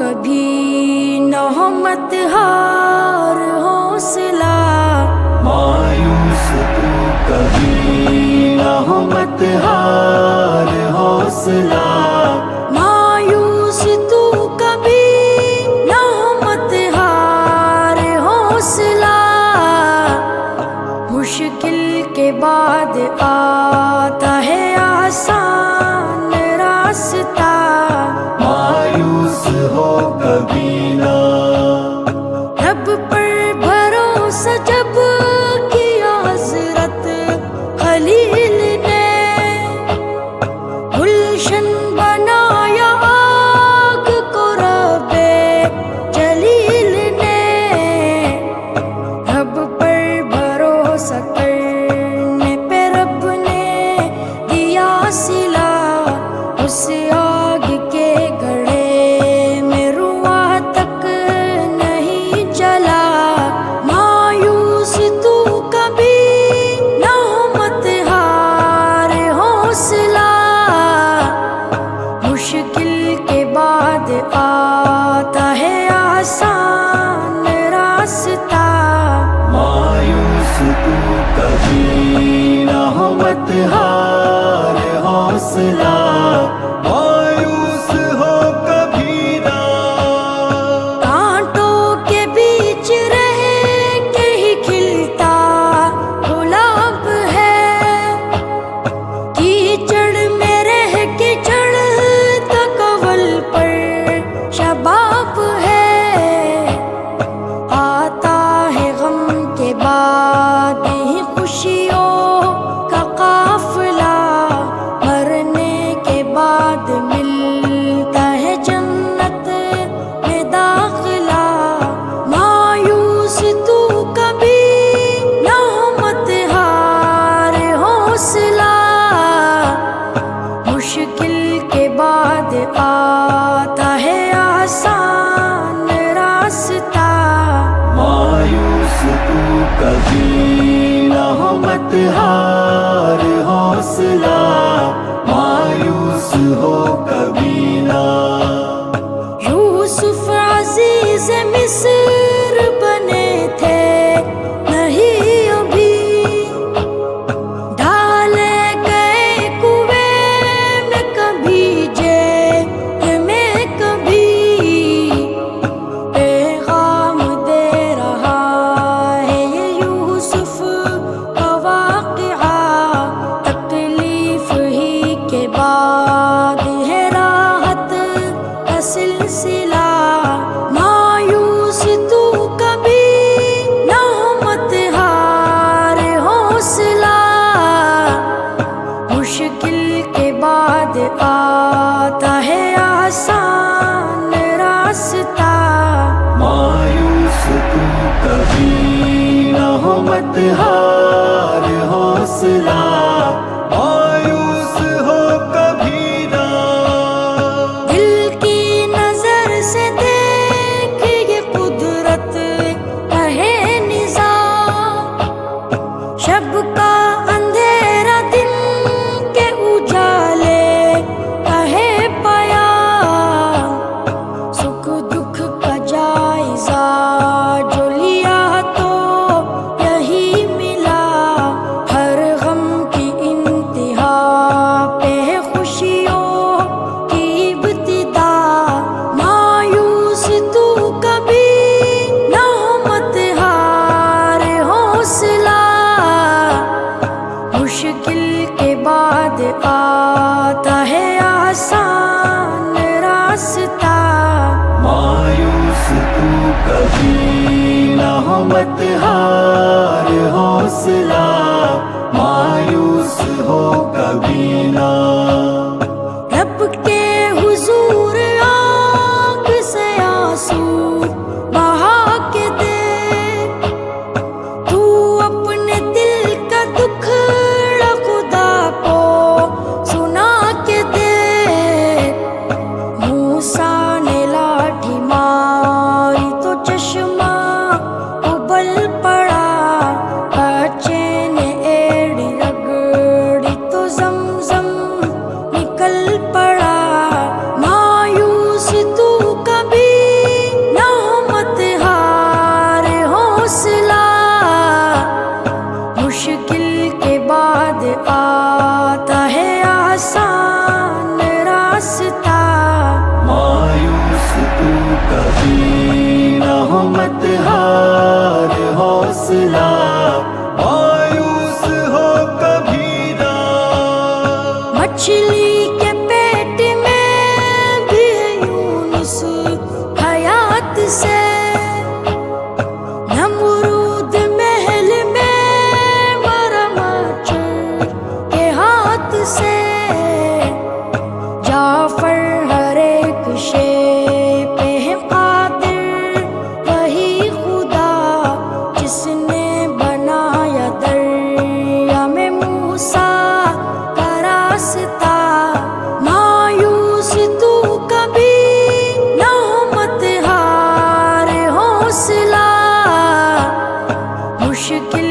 کبھی نہ ہو مت ہار حوصلہ، مایوس تو کبھی نہ ہو مت ہار حوصلہ، مایوس تو کبھی نہ ہو مت ہار حوصلہ، مشکل کے بعد آتا ہے آسان راستہ، مایوس ہو کبھی نہ، رب پر بھروسہ جب کیا حضرت خلیل نے، گلشن بنایا آگ کو رب جلیل نے، رب پر بھروسہ کرنے پہ رب نے دیا صلہ، اس آگ کے گڑھے میں رواں تک نہیں جلا، مایوس تو کبھی نہ ہو مت ہار حوصلہ، مشکل کے بعد آتا ہے آسان راستہ، مایوس تو کبھی نہ ہو مت ہار حوصلہ، مایوس ہو کبھی نہ، کانٹوں کے بیچ رہ کے ہی کھلتا گلاب ہے، کیچڑ میں رہ کے چڑھتا کول پر شباب ہے، آتا ہے غم کے بعد ہی خوشیوں کا قافلہ، مرنے کے بعد ملتا ہے جنت میں داخلہ، مایوس تو کبھی نہ ہو مت ہار حوصلہ، مشکل کے بعد آتا ہے آسان راستہ، مایوس تو کبھی نہ ہو مت ہار حوصلہ، مایوس ہو کبھی نہ، یوسف عزیز مصر بنے تھے نہیں ابھی، ڈالے گئے کنویں میں کبھی جیل میں کبھی، پیغام دے رہا ہے یہ یوسف کا واقعہ، تکلیف ہی کے بعد ہے راحت کا سلسلہ، مایوس تو کبھی نہ ہو مت ہار حوصلہ، مشکل کے بعد آتا ہے آسان راستہ، مایوس تو کبھی نہ ہو مت ہار حوصلہ، مایوس ہو کبھی نہ، دل کی نظر سے دیکھ یہ قدرت کا ہے نظام، شب کا اندھیرا دن کے اجالے کا ہے پیام، سکھ دکھ کا جائزہ جو لیا تو یہی ملا، ہر غم کی انتہا پہ ہے خوشیوں کی ابتدا، مایوس تو کبھی نہ ہو مت ہار حوصلہ، مشکل کے بعد آتا ہے آسان راستہ، مایوس تو کبھی نہ ہو مت ہار حوصلہ، مایوس ہو کبھی نہ، رب کے حضور آنکھ سے آنسو بہا کے دے، تو اپنے دل کا دکھڑا خدا کو سنا کے دے، موسیٰ نے لاٹھی ماری تو چشمہ ابل پڑا، بچے نے ایڑی رگڑی تو زمزم حوصلہ مایوس ہو کبھی نہ مچھلی کے پیٹ میں بھی یونس حیات سے نمرود محل میں مرا مچھر کے ہاتھ سے جعفر ہر ایک شے پہ ہے قادر وہی خدا جس نے بنایا دریا میں موسیٰ کا راستہ مایوس تو کبھی نہ ہو مت ہار حوصلہ مشکل